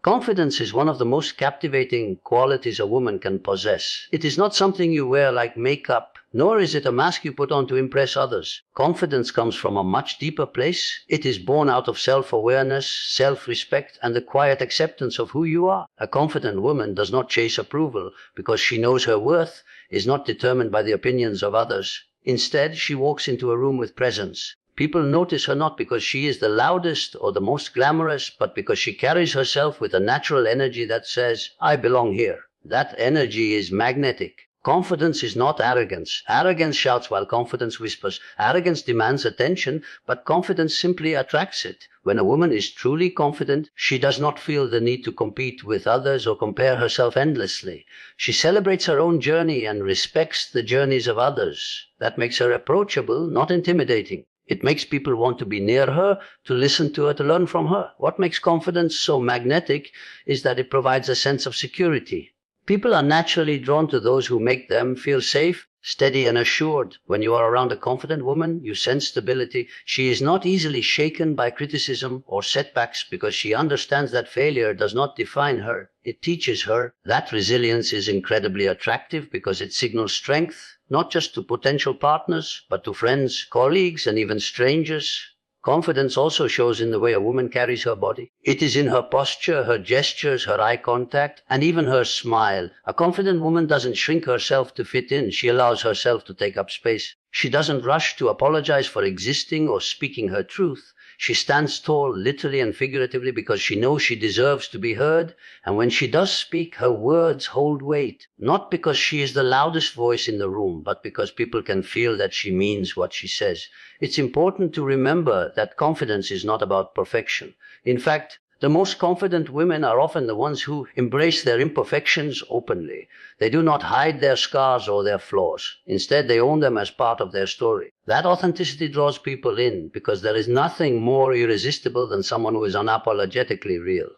Confidence is one of the most captivating qualities a woman can possess. It is not something you wear like makeup, nor is it a mask you put on to impress others. Confidence comes from a much deeper place. It is born out of self-awareness, self-respect, and the quiet acceptance of who you are. A confident woman does not chase approval because she knows her worth is not determined by the opinions of others. Instead, she walks into a room with presence. People notice her not because she is the loudest or the most glamorous, but because she carries herself with a natural energy that says, "I belong here." That energy is magnetic. Confidence is not arrogance. Arrogance shouts while confidence whispers. Arrogance demands attention, but confidence simply attracts it. When a woman is truly confident, she does not feel the need to compete with others or compare herself endlessly. She celebrates her own journey and respects the journeys of others. That makes her approachable, not intimidating. It makes people want to be near her, to listen to her, to learn from her. What makes confidence so magnetic is that it provides a sense of security. People are naturally drawn to those who make them feel safe, steady, and assured. When you are around a confident woman, you sense stability. She is not easily shaken by criticism or setbacks because she understands that failure does not define her. It teaches her. That resilience is incredibly attractive because it signals strength, not just to potential partners, but to friends, colleagues, and even strangers. Confidence also shows in the way a woman carries her body. It is in her posture, her gestures, her eye contact, and even her smile. A confident woman doesn't shrink herself to fit in. She allows herself to take up space. She doesn't rush to apologize for existing or speaking her truth. She stands tall, literally and figuratively, because she knows she deserves to be heard, and when she does speak, her words hold weight, not because she is the loudest voice in the room, but because people can feel that she means what she says. It's important to remember that confidence is not about perfection. In fact, the most confident women are often the ones who embrace their imperfections openly. They do not hide their scars or their flaws. Instead, they own them as part of their story. That authenticity draws people in because there is nothing more irresistible than someone who is unapologetically real.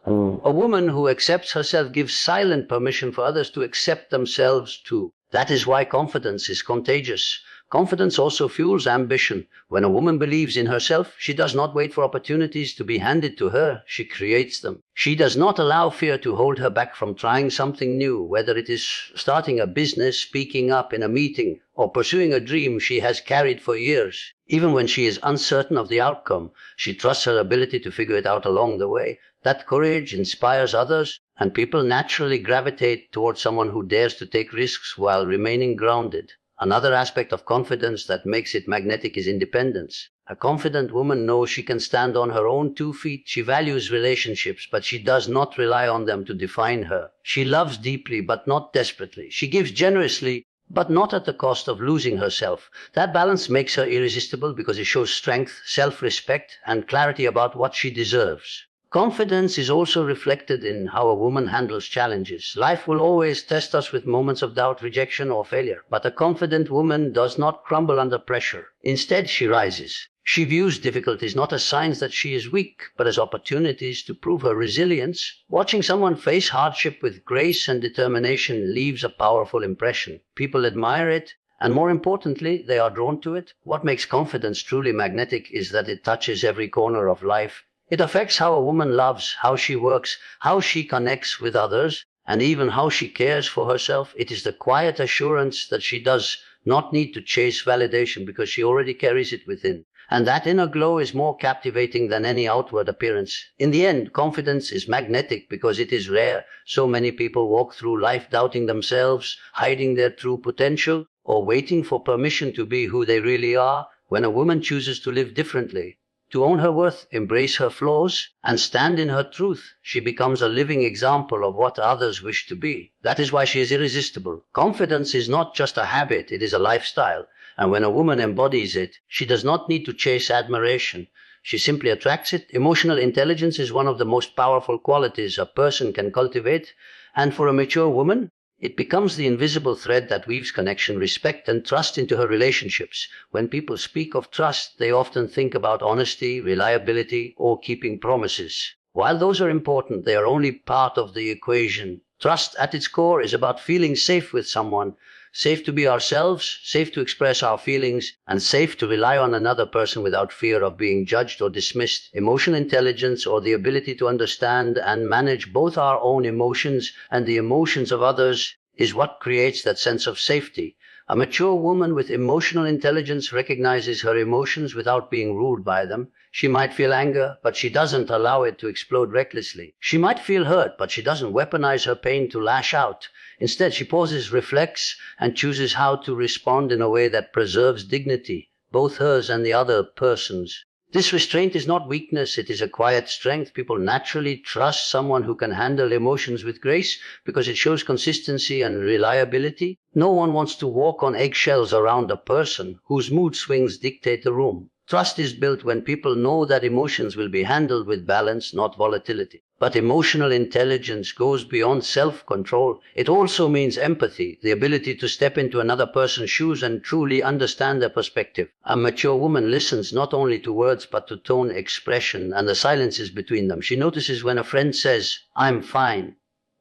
A woman who accepts herself gives silent permission for others to accept themselves too. That is why confidence is contagious. Confidence also fuels ambition. When a woman believes in herself, she does not wait for opportunities to be handed to her. She creates them. She does not allow fear to hold her back from trying something new, whether it is starting a business, speaking up in a meeting, or pursuing a dream she has carried for years. Even when she is uncertain of the outcome, she trusts her ability to figure it out along the way. That courage inspires others, and people naturally gravitate towards someone who dares to take risks while remaining grounded. Another aspect of confidence that makes it magnetic is independence. A confident woman knows she can stand on her own 2 feet. She values relationships, but she does not rely on them to define her. She loves deeply, but not desperately. She gives generously, but not at the cost of losing herself. That balance makes her irresistible because it shows strength, self-respect, and clarity about what she deserves. Confidence is also reflected in how a woman handles challenges. Life will always test us with moments of doubt, rejection, or failure, but a confident woman does not crumble under pressure. Instead, she rises. She views difficulties not as signs that she is weak, but as opportunities to prove her resilience. Watching someone face hardship with grace and determination leaves a powerful impression. People admire it, and more importantly, they are drawn to it. What makes confidence truly magnetic is that it touches every corner of life. It affects how a woman loves, how she works, how she connects with others, and even how she cares for herself. It is the quiet assurance that she does not need to chase validation because she already carries it within. And that inner glow is more captivating than any outward appearance. In the end, confidence is magnetic because it is rare. So many people walk through life doubting themselves, hiding their true potential, or waiting for permission to be who they really are. When a woman chooses to live differently, to own her worth, embrace her flaws, and stand in her truth, she becomes a living example of what others wish to be. That is why she is irresistible. Confidence is not just a habit, it is a lifestyle. And when a woman embodies it, she does not need to chase admiration. She simply attracts it. Emotional intelligence is one of the most powerful qualities a person can cultivate. And for a mature woman, it becomes the invisible thread that weaves connection, respect, and trust into her relationships. When people speak of trust, they often think about honesty, reliability, or keeping promises. While those are important, they are only part of the equation. Trust at its core is about feeling safe with someone, safe to be ourselves, safe to express our feelings, and safe to rely on another person without fear of being judged or dismissed. Emotional intelligence, or the ability to understand and manage both our own emotions and the emotions of others, is what creates that sense of safety. A mature woman with emotional intelligence recognizes her emotions without being ruled by them. She might feel anger, but she doesn't allow it to explode recklessly. She might feel hurt, but she doesn't weaponize her pain to lash out. Instead, she pauses, reflects, and chooses how to respond in a way that preserves dignity, both hers and the other person's. This restraint is not weakness, it is a quiet strength. People naturally trust someone who can handle emotions with grace because it shows consistency and reliability. No one wants to walk on eggshells around a person whose mood swings dictate the room. Trust is built when people know that emotions will be handled with balance, not volatility. But emotional intelligence goes beyond self-control. It also means empathy, the ability to step into another person's shoes and truly understand their perspective. A mature woman listens not only to words but to tone, expression, and the silences between them. She notices when a friend says, "I'm fine,"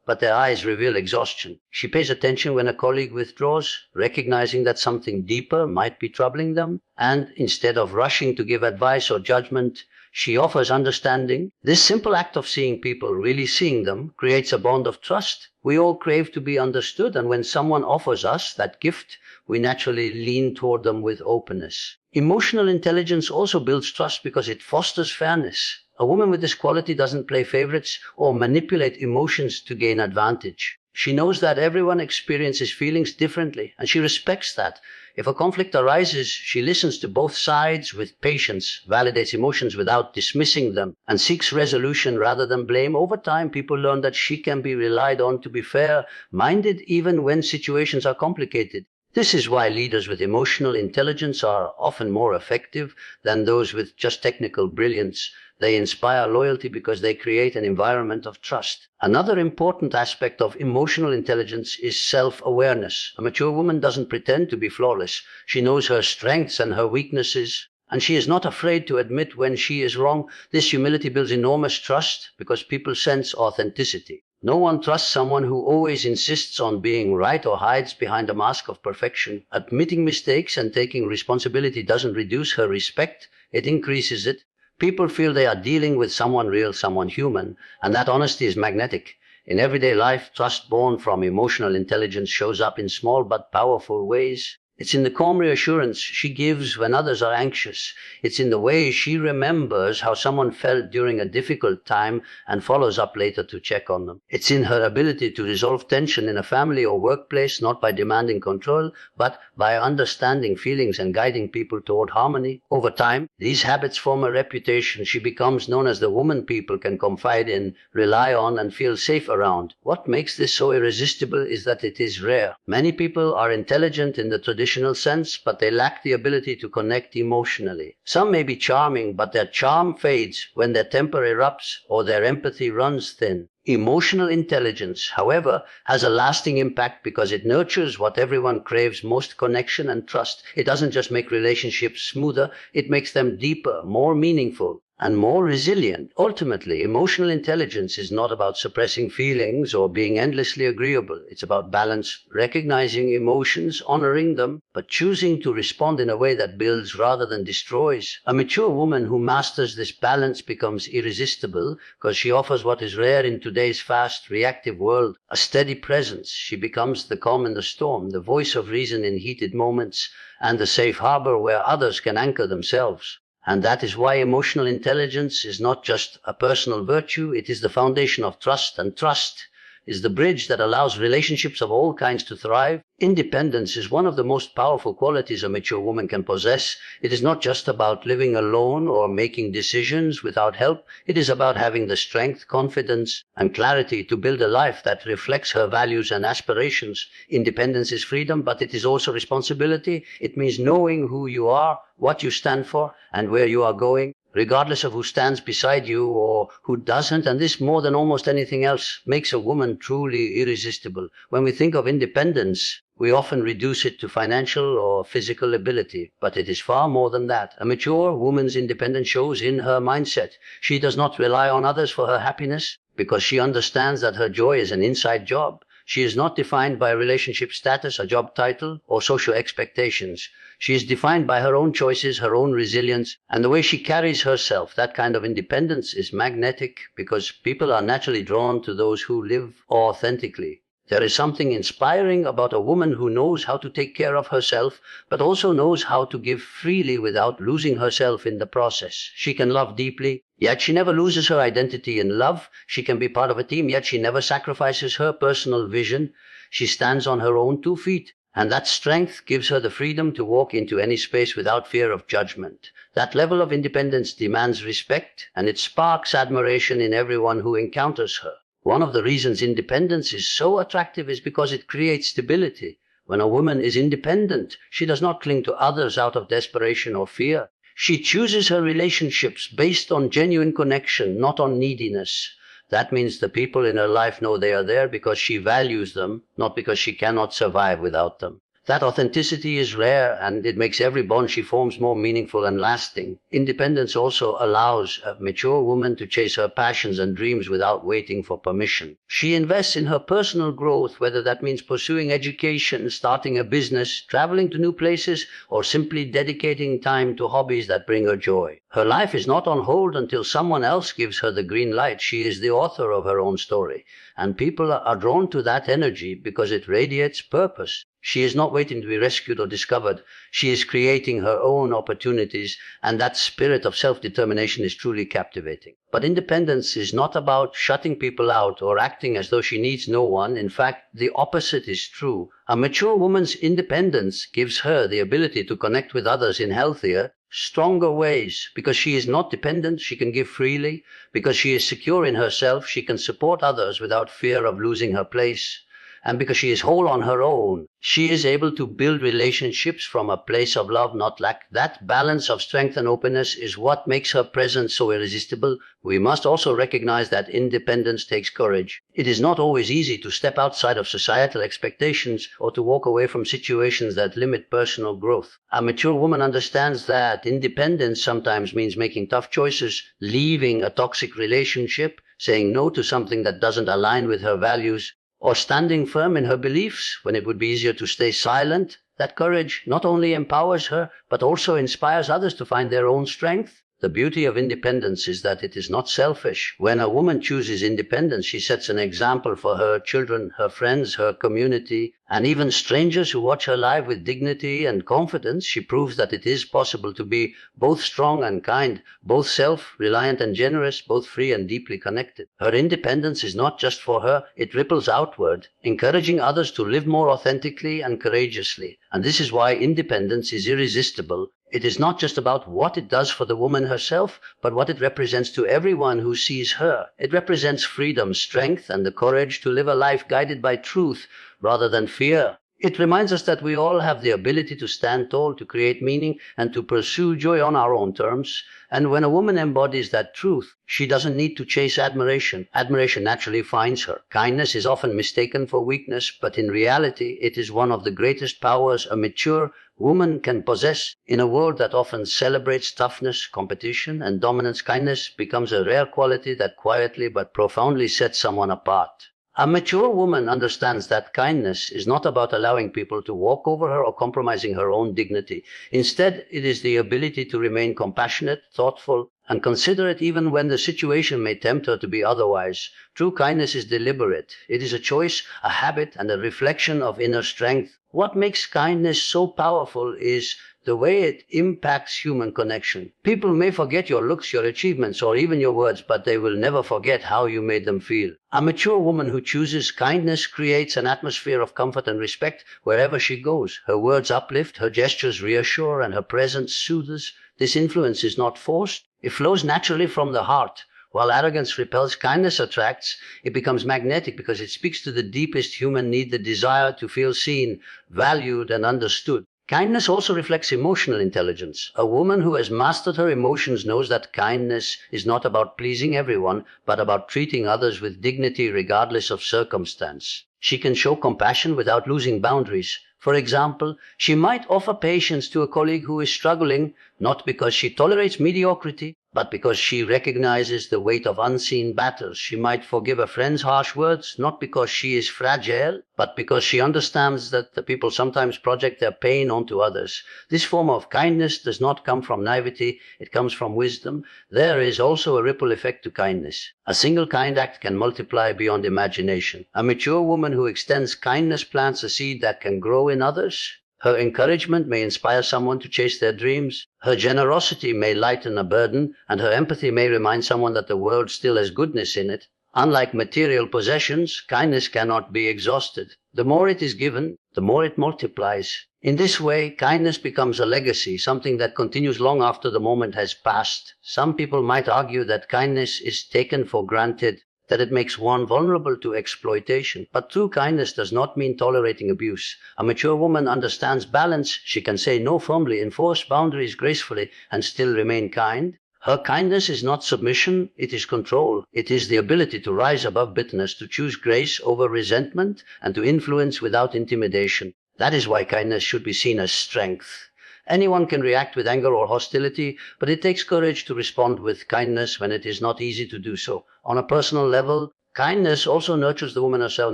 but their eyes reveal exhaustion. She pays attention when a colleague withdraws, recognizing that something deeper might be troubling them, and instead of rushing to give advice or judgment, she offers understanding. This simple act of seeing people, really seeing them, creates a bond of trust. We all crave to be understood, and when someone offers us that gift, we naturally lean toward them with openness. Emotional intelligence also builds trust because it fosters fairness. A woman with this quality doesn't play favorites or manipulate emotions to gain advantage. She knows that everyone experiences feelings differently, and she respects that. If a conflict arises, she listens to both sides with patience, validates emotions without dismissing them, and seeks resolution rather than blame. Over time, people learn that she can be relied on to be fair-minded even when situations are complicated. This is why leaders with emotional intelligence are often more effective than those with just technical brilliance. They inspire loyalty because they create an environment of trust. Another important aspect of emotional intelligence is self-awareness. A mature woman doesn't pretend to be flawless. She knows her strengths and her weaknesses, and she is not afraid to admit when she is wrong. This humility builds enormous trust because people sense authenticity. No one trusts someone who always insists on being right or hides behind a mask of perfection. Admitting mistakes and taking responsibility doesn't reduce her respect, it increases it. People feel they are dealing with someone real, someone human, and that honesty is magnetic. In everyday life, trust born from emotional intelligence shows up in small but powerful ways. It's in the calm reassurance she gives when others are anxious. It's in the way she remembers how someone felt during a difficult time and follows up later to check on them. It's in her ability to resolve tension in a family or workplace, not by demanding control, but by understanding feelings and guiding people toward harmony. Over time, these habits form a reputation. She becomes known as the woman people can confide in, rely on, and feel safe around. What makes this so irresistible is that it is rare. Many people are intelligent in the traditional sense, but they lack the ability to connect emotionally. Some may be charming, but their charm fades when their temper erupts or their empathy runs thin. Emotional intelligence, however, has a lasting impact because it nurtures what everyone craves most: connection and trust. It doesn't just make relationships smoother, it makes them deeper, more meaningful, and more resilient. Ultimately, emotional intelligence is not about suppressing feelings or being endlessly agreeable. It's about balance, recognizing emotions, honoring them, but choosing to respond in a way that builds rather than destroys. A mature woman who masters this balance becomes irresistible because she offers what is rare in today's fast, reactive world: a steady presence. She becomes the calm in the storm, the voice of reason in heated moments, and the safe harbor where others can anchor themselves. And that is why emotional intelligence is not just a personal virtue, it is the foundation of trust, and trust is the bridge that allows relationships of all kinds to thrive. Independence is one of the most powerful qualities a mature woman can possess. It is not just about living alone or making decisions without help. It is about having the strength, confidence, and clarity to build a life that reflects her values and aspirations. Independence is freedom, but it is also responsibility. It means knowing who you are, what you stand for, and where you are going, regardless of who stands beside you or who doesn't. And this, more than almost anything else, makes a woman truly irresistible. When we think of independence, we often reduce it to financial or physical ability, but it is far more than that. A mature woman's independence shows in her mindset. She does not rely on others for her happiness because she understands that her joy is an inside job. She is not defined by relationship status, a job title, or social expectations. She is defined by her own choices, her own resilience, and the way she carries herself. That kind of independence is magnetic because people are naturally drawn to those who live authentically. There is something inspiring about a woman who knows how to take care of herself, but also knows how to give freely without losing herself in the process. She can love deeply, yet she never loses her identity in love. She can be part of a team, yet she never sacrifices her personal vision. She stands on her own 2 feet. And that strength gives her the freedom to walk into any space without fear of judgment. That level of independence demands respect, and it sparks admiration in everyone who encounters her. One of the reasons independence is so attractive is because it creates stability. When a woman is independent, she does not cling to others out of desperation or fear. She chooses her relationships based on genuine connection, not on neediness. That means the people in her life know they are there because she values them, not because she cannot survive without them. That authenticity is rare, and it makes every bond she forms more meaningful and lasting. Independence also allows a mature woman to chase her passions and dreams without waiting for permission. She invests in her personal growth, whether that means pursuing education, starting a business, traveling to new places, or simply dedicating time to hobbies that bring her joy. Her life is not on hold until someone else gives her the green light. She is the author of her own story, and people are drawn to that energy because it radiates purpose. She is not waiting to be rescued or discovered. She is creating her own opportunities, and that spirit of self-determination is truly captivating. But independence is not about shutting people out or acting as though she needs no one. In fact, the opposite is true. A mature woman's independence gives her the ability to connect with others in healthier, stronger ways. Because she is not dependent, she can give freely. Because she is secure in herself, she can support others without fear of losing her place. And because she is whole on her own, she is able to build relationships from a place of love, not lack. That balance of strength and openness is what makes her presence so irresistible. We must also recognize that independence takes courage. It is not always easy to step outside of societal expectations or to walk away from situations that limit personal growth. A mature woman understands that independence sometimes means making tough choices, leaving a toxic relationship, saying no to something that doesn't align with her values, or standing firm in her beliefs when it would be easier to stay silent. That courage not only empowers her, but also inspires others to find their own strength. The beauty of independence is that it is not selfish. When a woman chooses independence, she sets an example for her children, her friends, her community, and even strangers who watch her live with dignity and confidence. She proves that it is possible to be both strong and kind, both self-reliant and generous, both free and deeply connected. Her independence is not just for her, it ripples outward, encouraging others to live more authentically and courageously. And this is why independence is irresistible. It is not just about what it does for the woman herself, but what it represents to everyone who sees her. It represents freedom, strength, and the courage to live a life guided by truth rather than fear. It reminds us that we all have the ability to stand tall, to create meaning, and to pursue joy on our own terms. And when a woman embodies that truth, she doesn't need to chase admiration. Admiration naturally finds her. Kindness is often mistaken for weakness, but in reality, it is one of the greatest powers a mature woman can possess. In a world that often celebrates toughness, competition, and dominance, kindness becomes a rare quality that quietly but profoundly sets someone apart. A mature woman understands that kindness is not about allowing people to walk over her or compromising her own dignity. Instead, it is the ability to remain compassionate, thoughtful, and considerate even when the situation may tempt her to be otherwise. True kindness is deliberate. It is a choice, a habit, and a reflection of inner strength. What makes kindness so powerful is the way it impacts human connection. People may forget your looks, your achievements, or even your words, but they will never forget how you made them feel. A mature woman who chooses kindness creates an atmosphere of comfort and respect wherever she goes. Her words uplift, her gestures reassure, and her presence soothes. This influence is not forced. It flows naturally from the heart. While arrogance repels, kindness attracts. It becomes magnetic because it speaks to the deepest human need, the desire to feel seen, valued, and understood. Kindness also reflects emotional intelligence. A woman who has mastered her emotions knows that kindness is not about pleasing everyone, but about treating others with dignity regardless of circumstance. She can show compassion without losing boundaries. For example, she might offer patience to a colleague who is struggling, not because she tolerates mediocrity, but because she recognizes the weight of unseen battles. She might forgive a friend's harsh words, not because she is fragile, but because she understands that the people sometimes project their pain onto others. This form of kindness does not come from naivety, it comes from wisdom. There is also a ripple effect to kindness. A single kind act can multiply beyond imagination. A mature woman who extends kindness plants a seed that can grow in others. Her encouragement may inspire someone to chase their dreams. Her generosity may lighten a burden, and her empathy may remind someone that the world still has goodness in it. Unlike material possessions, kindness cannot be exhausted. The more it is given, the more it multiplies. In this way, kindness becomes a legacy, something that continues long after the moment has passed. Some people might argue that kindness is taken for granted, that it makes one vulnerable to exploitation. But true kindness does not mean tolerating abuse. A mature woman understands balance. She can say no firmly, enforce boundaries gracefully, and still remain kind. Her kindness is not submission, it is control. It is the ability to rise above bitterness, to choose grace over resentment, and to influence without intimidation. That is why kindness should be seen as strength. Anyone can react with anger or hostility, but it takes courage to respond with kindness when it is not easy to do so. On a personal level, kindness also nurtures the woman herself.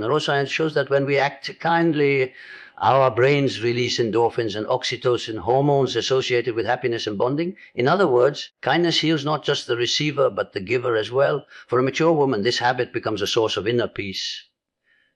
Neuroscience shows that when we act kindly, our brains release endorphins and oxytocin, hormones associated with happiness and bonding. In other words, kindness heals not just the receiver, but the giver as well. For a mature woman, this habit becomes a source of inner peace.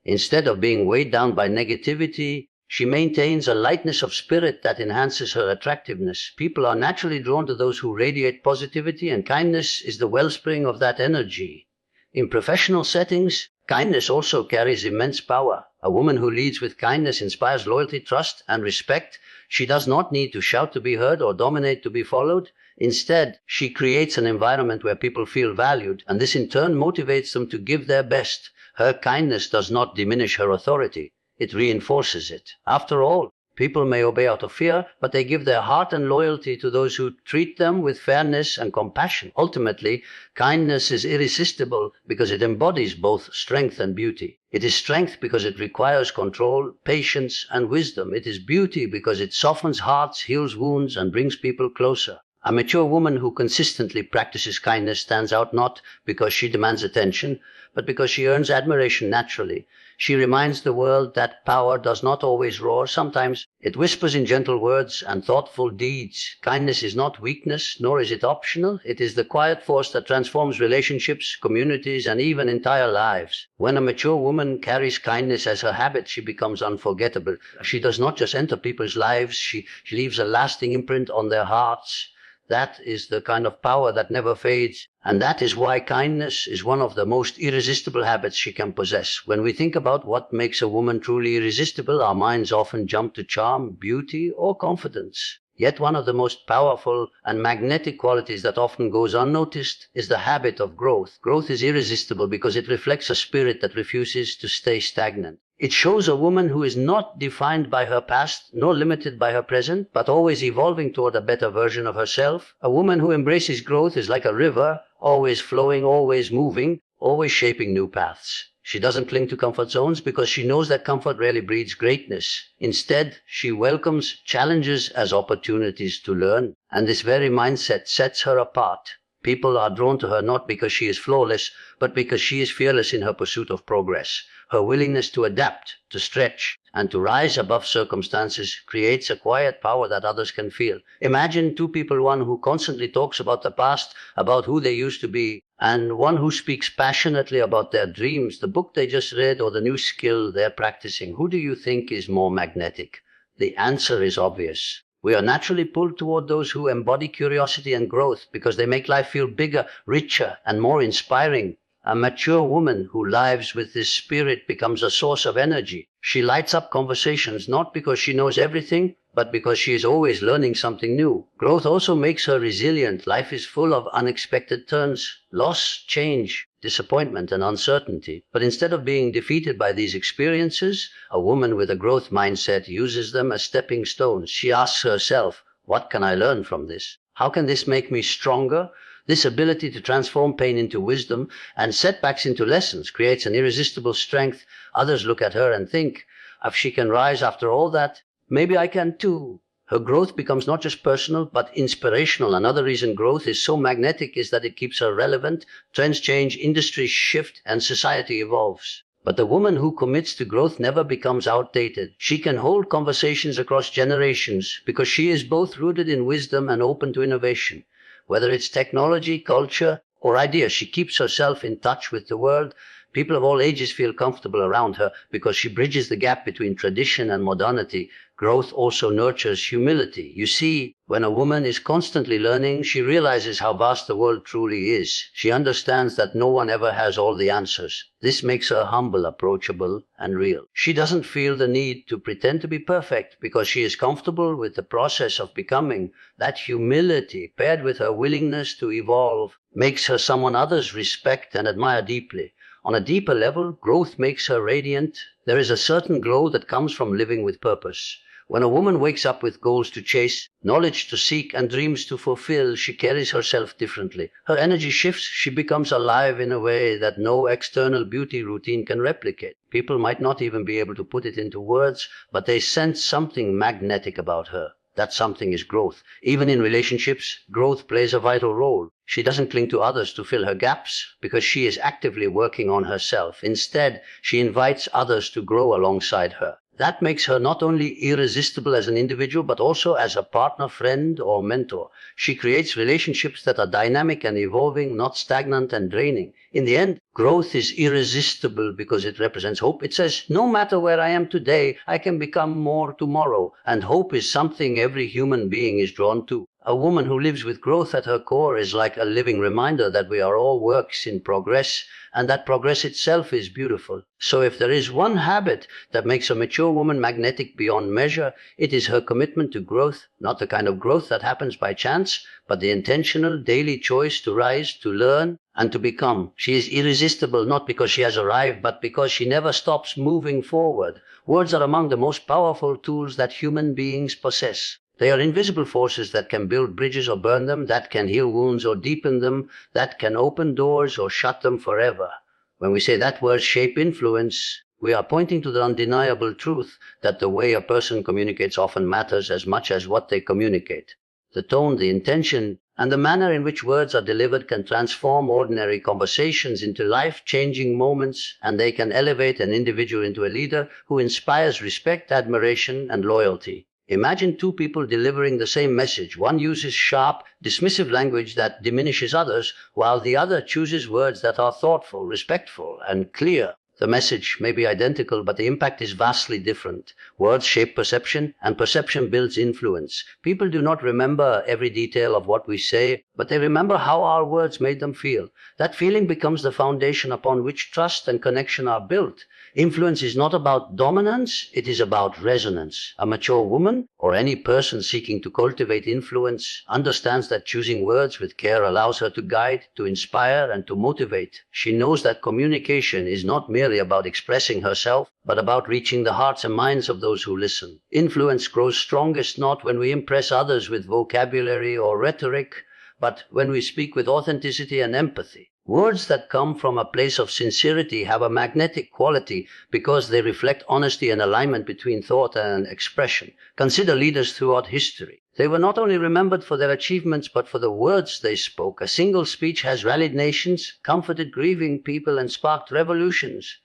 Instead of being weighed down by negativity, she maintains a lightness of spirit that enhances her attractiveness. People are naturally drawn to those who radiate positivity, and kindness is the wellspring of that energy. In professional settings, kindness also carries immense power. A woman who leads with kindness inspires loyalty, trust, and respect. She does not need to shout to be heard or dominate to be followed. Instead, she creates an environment where people feel valued, and this in turn motivates them to give their best. Her kindness does not diminish her authority. It reinforces it. After all, people may obey out of fear, but they give their heart and loyalty to those who treat them with fairness and compassion. Ultimately, kindness is irresistible because it embodies both strength and beauty. It is strength because it requires control, patience, and wisdom. It is beauty because it softens hearts, heals wounds, and brings people closer. A mature woman who consistently practices kindness stands out not because she demands attention, but because she earns admiration naturally. She reminds the world that power does not always roar. Sometimes it whispers in gentle words and thoughtful deeds. Kindness is not weakness, nor is it optional. It is the quiet force that transforms relationships, communities, and even entire lives. When a mature woman carries kindness as her habit, she becomes unforgettable. She does not just enter people's lives, she leaves a lasting imprint on their hearts. That is the kind of power that never fades, and that is why kindness is one of the most irresistible habits she can possess. When we think about what makes a woman truly irresistible, our minds often jump to charm, beauty, or confidence. Yet one of the most powerful and magnetic qualities that often goes unnoticed is the habit of growth. Growth is irresistible because it reflects a spirit that refuses to stay stagnant. It shows a woman who is not defined by her past, nor limited by her present, but always evolving toward a better version of herself. A woman who embraces growth is like a river, always flowing, always moving, always shaping new paths. She doesn't cling to comfort zones because she knows that comfort rarely breeds greatness. Instead, she welcomes challenges as opportunities to learn, and this very mindset sets her apart. People are drawn to her not because she is flawless, but because she is fearless in her pursuit of progress. Her willingness to adapt, to stretch, and to rise above circumstances creates a quiet power that others can feel. Imagine two people, one who constantly talks about the past, about who they used to be, and one who speaks passionately about their dreams, the book they just read, or the new skill they're practicing. Who do you think is more magnetic? The answer is obvious. We are naturally pulled toward those who embody curiosity and growth because they make life feel bigger, richer, and more inspiring. A mature woman who lives with this spirit becomes a source of energy. She lights up conversations not because she knows everything, but because she is always learning something new. Growth also makes her resilient. Life is full of unexpected turns, loss, change, disappointment, and uncertainty. But instead of being defeated by these experiences, a woman with a growth mindset uses them as stepping stones. She asks herself, what can I learn from this? How can this make me stronger? This ability to transform pain into wisdom and setbacks into lessons creates an irresistible strength. Others look at her and think, if she can rise after all that, maybe I can too. Her growth becomes not just personal, but inspirational. Another reason growth is so magnetic is that it keeps her relevant. Trends change, industries shift, and society evolves. But the woman who commits to growth never becomes outdated. She can hold conversations across generations because she is both rooted in wisdom and open to innovation. Whether it's technology, culture, or ideas, she keeps herself in touch with the world. People of all ages feel comfortable around her because she bridges the gap between tradition and modernity. Growth also nurtures humility. You see, when a woman is constantly learning, she realizes how vast the world truly is. She understands that no one ever has all the answers. This makes her humble, approachable, and real. She doesn't feel the need to pretend to be perfect because she is comfortable with the process of becoming. That humility, paired with her willingness to evolve, makes her someone others respect and admire deeply. On a deeper level, growth makes her radiant. There is a certain glow that comes from living with purpose. When a woman wakes up with goals to chase, knowledge to seek, and dreams to fulfill, she carries herself differently. Her energy shifts, she becomes alive in a way that no external beauty routine can replicate. People might not even be able to put it into words, but they sense something magnetic about her. That something is growth. Even in relationships, growth plays a vital role. She doesn't cling to others to fill her gaps because she is actively working on herself. Instead, she invites others to grow alongside her. That makes her not only irresistible as an individual, but also as a partner, friend, or mentor. She creates relationships that are dynamic and evolving, not stagnant and draining. In the end, growth is irresistible because it represents hope. It says, no matter where I am today, I can become more tomorrow. And hope is something every human being is drawn to. A woman who lives with growth at her core is like a living reminder that we are all works in progress, and that progress itself is beautiful. So if there is one habit that makes a mature woman magnetic beyond measure, it is her commitment to growth, not the kind of growth that happens by chance, but the intentional daily choice to rise, to learn, and to become. She is irresistible not because she has arrived, but because she never stops moving forward. Words are among the most powerful tools that human beings possess. They are invisible forces that can build bridges or burn them, that can heal wounds or deepen them, that can open doors or shut them forever. When we say that words shape influence, we are pointing to the undeniable truth that the way a person communicates often matters as much as what they communicate. The tone, the intention, and the manner in which words are delivered can transform ordinary conversations into life-changing moments, and they can elevate an individual into a leader who inspires respect, admiration, and loyalty. Imagine two people delivering the same message. One uses sharp, dismissive language that diminishes others, while the other chooses words that are thoughtful, respectful, and clear. The message may be identical, but the impact is vastly different. Words shape perception, and perception builds influence. People do not remember every detail of what we say, but they remember how our words made them feel. That feeling becomes the foundation upon which trust and connection are built. Influence is not about dominance, it is about resonance. A mature woman, or any person seeking to cultivate influence, understands that choosing words with care allows her to guide, to inspire, and to motivate. She knows that communication is not merely about expressing herself, but about reaching the hearts and minds of those who listen. Influence grows strongest not when we impress others with vocabulary or rhetoric, but when we speak with authenticity and empathy. Words that come from a place of sincerity have a magnetic quality because they reflect honesty and alignment between thought and expression. Consider leaders throughout history. They were not only remembered for their achievements, but for the words they spoke. A single speech has rallied nations, comforted grieving people, and sparked revolutions.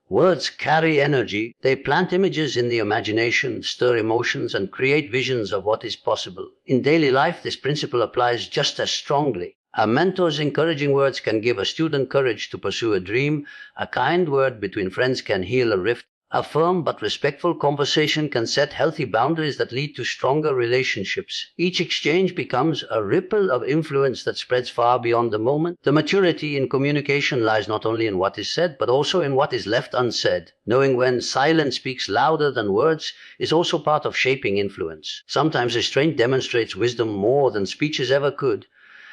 Words carry energy. They plant images in the imagination, stir emotions, and create visions of what is possible. In daily life, this principle applies just as strongly. A mentor's encouraging words can give a student courage to pursue a dream. A kind word between friends can heal a rift. A firm but respectful conversation can set healthy boundaries that lead to stronger relationships. Each exchange becomes a ripple of influence that spreads far beyond the moment. The maturity in communication lies not only in what is said, but also in what is left unsaid. Knowing when silence speaks louder than words is also part of shaping influence. Sometimes restraint demonstrates wisdom more than speeches ever could.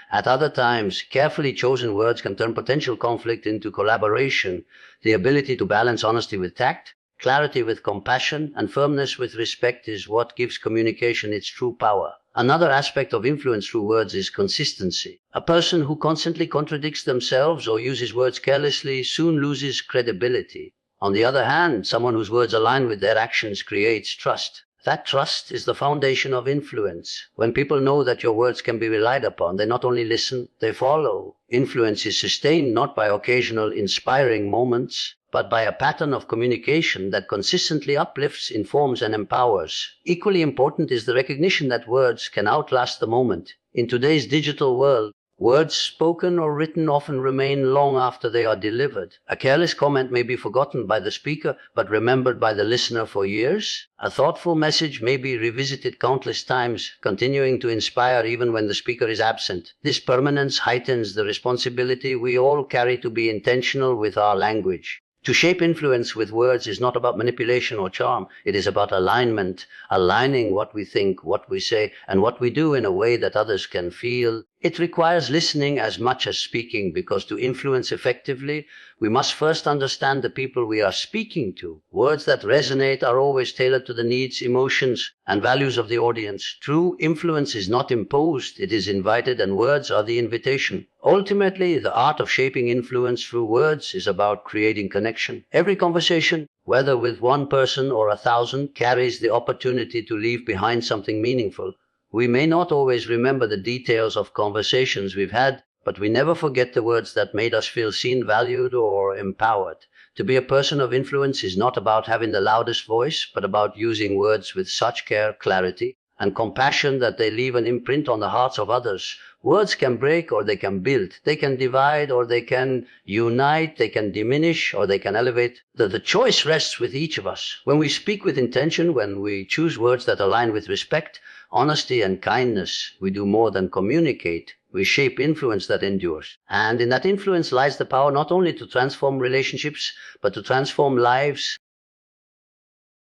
At other times, carefully chosen words can turn potential conflict into collaboration. The ability to balance honesty with tact, clarity with compassion, and firmness with respect is what gives communication its true power. Another aspect of influence through words is consistency. A person who constantly contradicts themselves or uses words carelessly soon loses credibility. On the other hand, someone whose words align with their actions creates trust. That trust is the foundation of influence. When people know that your words can be relied upon, they not only listen, they follow. Influence is sustained not by occasional inspiring moments, but by a pattern of communication that consistently uplifts, informs, and empowers. Equally important is the recognition that words can outlast the moment. In today's digital world, words spoken or written often remain long after they are delivered. A careless comment may be forgotten by the speaker, but remembered by the listener for years. A thoughtful message may be revisited countless times, continuing to inspire even when the speaker is absent. This permanence heightens the responsibility we all carry to be intentional with our language. To shape influence with words is not about manipulation or charm. It is about alignment, aligning what we think, what we say, and what we do in a way that others can feel. It requires listening as much as speaking, because to influence effectively, we must first understand the people we are speaking to. Words that resonate are always tailored to the needs, emotions, and values of the audience. True influence is not imposed, it is invited, and words are the invitation. Ultimately, the art of shaping influence through words is about creating connection. Every conversation, whether with one person or 1,000, carries the opportunity to leave behind something meaningful. We may not always remember the details of conversations we've had, but we never forget the words that made us feel seen, valued, or empowered. To be a person of influence is not about having the loudest voice, but about using words with such care, clarity, and compassion that they leave an imprint on the hearts of others. Words can break or they can build. They can divide or they can unite. They can diminish or they can elevate. The choice rests with each of us. When we speak with intention, when we choose words that align with respect, honesty, and kindness, we do more than communicate. We shape influence that endures. And in that influence lies the power not only to transform relationships, but to transform lives.